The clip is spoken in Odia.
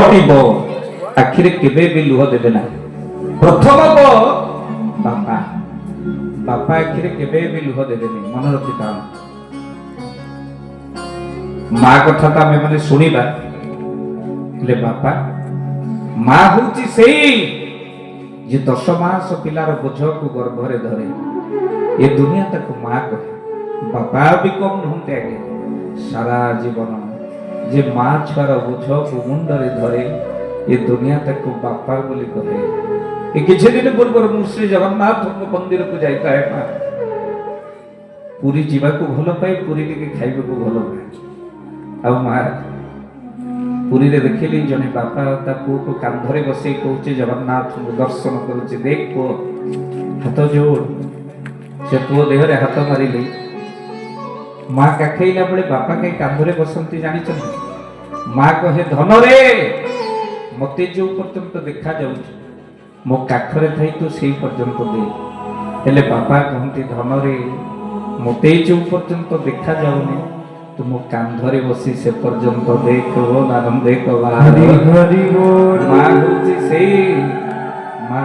ଛଅଟି ବ ଆଖିରେ କେବେ ବି ଲୁହ ଦେବେ ନାହିଁ। ପ୍ରଥମ ବ ବାପା। ବାପା ଆଖିରେ କେବେ ବି ଲୁହ ଦେବେନି, ମନେ ରଖିଥାଅ। ମା କଥା ତ ଆମେ ମାନେ ଶୁଣିବା, ହେଲେ ବାପା, ମା ହଉଛି ସେଇ ଯେ 10 ମାସ ପିଲାର ବୋଝକୁ ଗର୍ଭରେ ଧରେ। ଏ ଦୁନିଆ ତାକୁ ମା କହେ। ବାପା ବି କମ ନୁହନ୍ତି ଆଜ୍ଞା। ସାରା ଜୀବନ ଯେ ମା ଛୁଆର ବୋଝକୁ ମୁଣ୍ଡରେ ଧରେ, ଏ ଦୁନିଆ ତାକୁ ବାପା ବୋଲି କହେ। ଏ କିଛି ଦିନ ପୂର୍ବରୁ ମୁଁ ଶ୍ରୀ ଜଗନ୍ନାଥଙ୍କ ମନ୍ଦିରକୁ ଯାଇଥାଏ। ମା ପୁରୀ ଯିବାକୁ ଭଲ ପାଏ, ପୁରୀ ଟିକେ ଖାଇବାକୁ ଭଲ ପାଏ। ଆଉ ମା ପୁରୀରେ ଦେଖିଲି ଜଣେ ବାପା ତା ପୁଅକୁ କାନ୍ଧରେ ବସେଇ କହୁଛି ଜଗନ୍ନାଥଙ୍କୁ ଦର୍ଶନ କରୁଛି, ଦେଖ ପୁଅ ହାତ ଯୋଡ଼। ସେ ପୁଅ ଦେହରେ ହାତ ମାରିଲେ। ମା କାଖେଇଲା ବେଳେ ବାପା କାହିଁ କାନ୍ଧରେ ବସନ୍ତି ଜାଣିଛନ୍ତି? ମା କହେ ଧନରେ ମତେ ଯୋଉ ପର୍ଯ୍ୟନ୍ତ ଦେଖାଯାଉଛି ମୋ କାଖରେ ଥାଇ ତୁ ସେଇ ପର୍ଯ୍ୟନ୍ତ ଦେ। ହେଲେ ବାପା କହନ୍ତି ଧନରେ ମତେ ଯୋଉ ପର୍ଯ୍ୟନ୍ତ ଦେଖାଯାଉନି ତୁ ମୋ କାନ୍ଧରେ ବସି ସେ ପର୍ଯ୍ୟନ୍ତ ଦେଖ। ଆନନ୍ଦେ କବା ମା ହଉଛି ସେଇ ମା